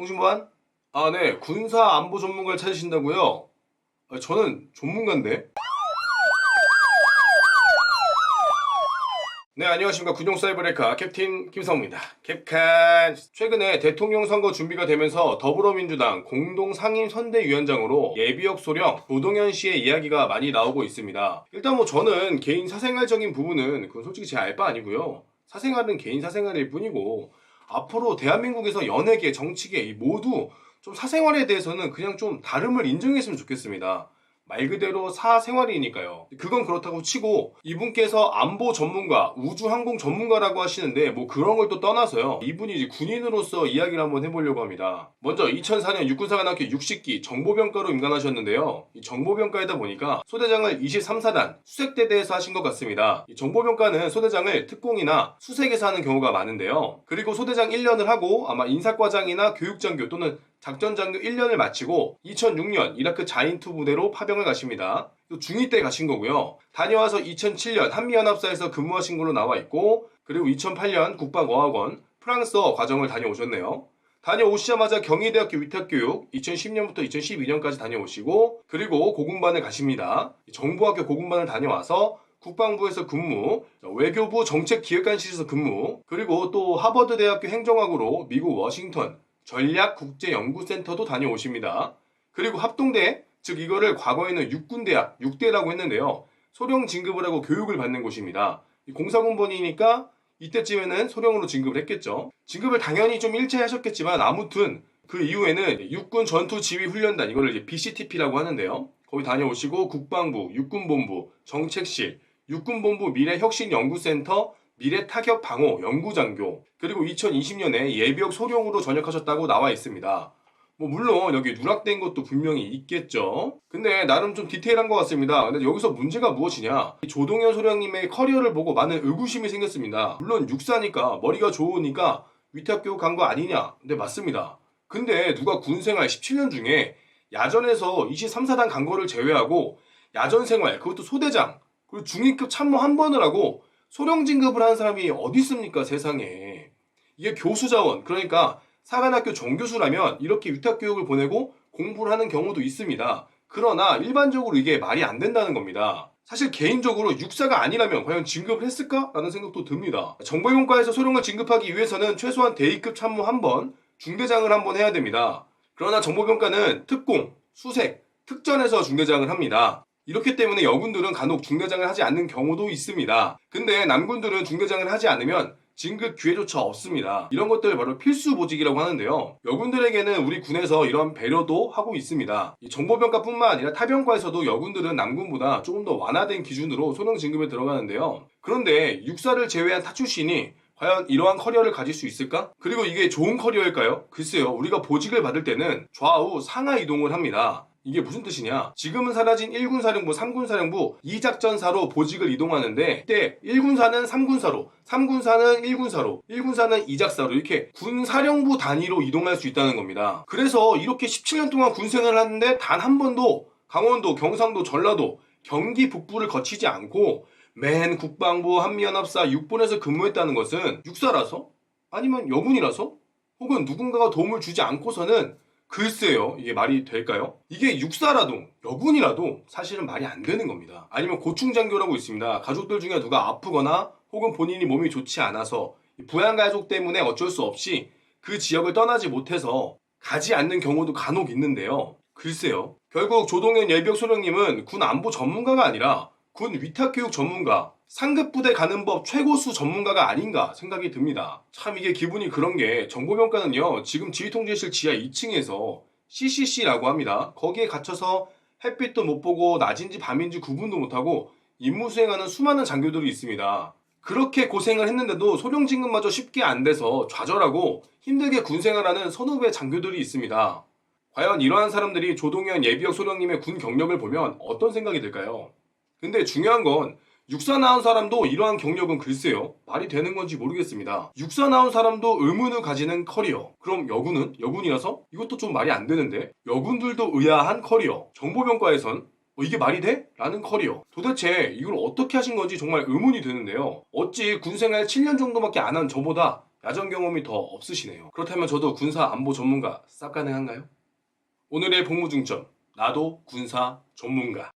통신보안? 아, 네. 군사 안보 전문가를 찾으신다고요? 저는 전문가인데. 네, 안녕하십니까. 군용사이버레카 캡틴 김성우입니다. 캡칸. 최근에 대통령 선거 준비가 되면서 더불어민주당 공동상임선대위원장으로 예비역 소령 조동현 씨의 이야기가 많이 나오고 있습니다. 일단 저는 개인 사생활적인 부분은 그건 솔직히 제 알 바 아니고요. 사생활은 개인 사생활일 뿐이고 앞으로 대한민국에서 연예계, 정치계 모두 좀 사생활에 대해서는 그냥 좀 다름을 인정했으면 좋겠습니다. 말 그대로 사생활이니까요. 그건 그렇다고 치고 이분께서 안보 전문가, 우주항공 전문가라고 하시는데 그런 걸 또 떠나서요. 이분이 이제 군인으로서 이야기를 한번 해보려고 합니다. 먼저 2004년 육군사관학교 60기 정보병과로 임관하셨는데요. 이 정보병과이다 보니까 소대장을 23사단 수색대대에서 하신 것 같습니다. 이 정보병과는 소대장을 특공이나 수색에서 하는 경우가 많은데요. 그리고 소대장 1년을 하고 아마 인사과장이나 교육장교 또는 작전장교 1년을 마치고 2006년 이라크 자인투 부대로 파병을 가십니다. 중2 때 가신 거고요. 다녀와서 2007년 한미연합사에서 근무하신 걸로 나와 있고, 그리고 2008년 국방어학원 프랑스어 과정을 다녀오셨네요. 다녀오시자마자 경희대학교 위탁교육 2010년부터 2012년까지 다녀오시고, 그리고 고군반을 가십니다. 정보학교 고군반을 다녀와서 국방부에서 근무, 외교부 정책기획관실에서 근무, 그리고 또 하버드대학교 행정학으로 미국 워싱턴 전략국제연구센터도 다녀오십니다. 그리고 합동대, 즉 이거를 과거에는 육군대학, 육대라고 했는데요. 소령 진급을 하고 교육을 받는 곳입니다. 공사군번이니까 이때쯤에는 소령으로 진급을 했겠죠. 진급을 당연히 좀 일찍 하셨겠지만 아무튼 그 이후에는 육군 전투지휘훈련단, 이거를 이제 BCTP라고 하는데요. 거기 다녀오시고 국방부, 육군본부, 정책실, 육군본부 미래혁신연구센터, 미래타격방어 연구장교, 그리고 2020년에 예비역 소령으로 전역하셨다고 나와 있습니다. 물론 여기 누락된 것도 분명히 있겠죠. 근데 나름 좀 디테일한 것 같습니다. 근데 여기서 문제가 무엇이냐, 조동현 소령님의 커리어를 보고 많은 의구심이 생겼습니다. 물론 육사니까 머리가 좋으니까 위탁교육 간 거 아니냐. 근데 맞습니다. 근데 누가 군생활 17년 중에 야전에서 23사단 간 거를 제외하고 야전생활, 그것도 소대장, 그리고 중위급 참모 한 번을 하고 소령 진급을 하는 사람이 어디 있습니까, 세상에. 이게 교수자원, 그러니까 사관학교 정교수라면 이렇게 위탁교육을 보내고 공부를 하는 경우도 있습니다. 그러나 일반적으로 이게 말이 안 된다는 겁니다. 사실 개인적으로 육사가 아니라면 과연 진급을 했을까? 라는 생각도 듭니다. 정보용과에서 소령을 진급하기 위해서는 최소한 대위급 참모 한 번, 중대장을 한 번 해야 됩니다. 그러나 정보병과는 특공, 수색, 특전에서 중대장을 합니다. 이렇기 때문에 여군들은 간혹 중대장을 하지 않는 경우도 있습니다. 근데 남군들은 중대장을 하지 않으면 진급 기회조차 없습니다. 이런 것들 바로 필수 보직이라고 하는데요. 여군들에게는 우리 군에서 이런 배려도 하고 있습니다. 정보병과뿐만 아니라 타병과에서도 여군들은 남군보다 조금 더 완화된 기준으로 소령 진급에 들어가는데요. 그런데 육사를 제외한 타 출신이 과연 이러한 커리어를 가질 수 있을까? 그리고 이게 좋은 커리어일까요? 글쎄요. 우리가 보직을 받을 때는 좌우 상하 이동을 합니다. 이게 무슨 뜻이냐? 지금은 사라진 1군사령부, 3군사령부 2작전사로 보직을 이동하는데, 이때 1군사는 3군사로, 3군사는 1군사로, 1군사는 2작사로 이렇게 군사령부 단위로 이동할 수 있다는 겁니다. 그래서 이렇게 17년 동안 군생활을 하는데 단 한 번도 강원도, 경상도, 전라도, 경기 북부를 거치지 않고 맨 국방부, 한미연합사, 육본에서 근무했다는 것은 육사라서? 아니면 여군이라서? 혹은 누군가가 도움을 주지 않고서는, 글쎄요, 이게 말이 될까요? 이게 육사라도 여군이라도 사실은 말이 안 되는 겁니다. 아니면 고충장교라고 있습니다. 가족들 중에 누가 아프거나 혹은 본인이 몸이 좋지 않아서 부양가족 때문에 어쩔 수 없이 그 지역을 떠나지 못해서 가지 않는 경우도 간혹 있는데요. 글쎄요, 결국 조동현 예비역 소령님은 군 안보 전문가가 아니라 군 위탁교육 전문가, 상급부대 가는 법 최고수 전문가가 아닌가 생각이 듭니다. 참 이게 기분이 그런 게, 정보병과는요 지금 지휘통제실 지하 2층에서 CCC라고 합니다. 거기에 갇혀서 햇빛도 못 보고 낮인지 밤인지 구분도 못하고 임무 수행하는 수많은 장교들이 있습니다. 그렇게 고생을 했는데도 소령 진급마저 쉽게 안 돼서 좌절하고 힘들게 군생활하는 선후배 장교들이 있습니다. 과연 이러한 사람들이 조동현 예비역 소령님의 군 경력을 보면 어떤 생각이 들까요? 근데 중요한 건 육사 나온 사람도 이러한 경력은 글쎄요, 말이 되는 건지 모르겠습니다. 육사 나온 사람도 의문을 가지는 커리어. 그럼 여군은? 여군이라서? 이것도 좀 말이 안 되는데. 여군들도 의아한 커리어. 정보병과에선 이게 말이 돼? 라는 커리어. 도대체 이걸 어떻게 하신 건지 정말 의문이 드는데요. 어찌 군생활 7년 정도밖에 안 한 저보다 야전 경험이 더 없으시네요. 그렇다면 저도 군사 안보 전문가 쌉 가능한가요? 오늘의 복무 중점, 나도 군사 전문가.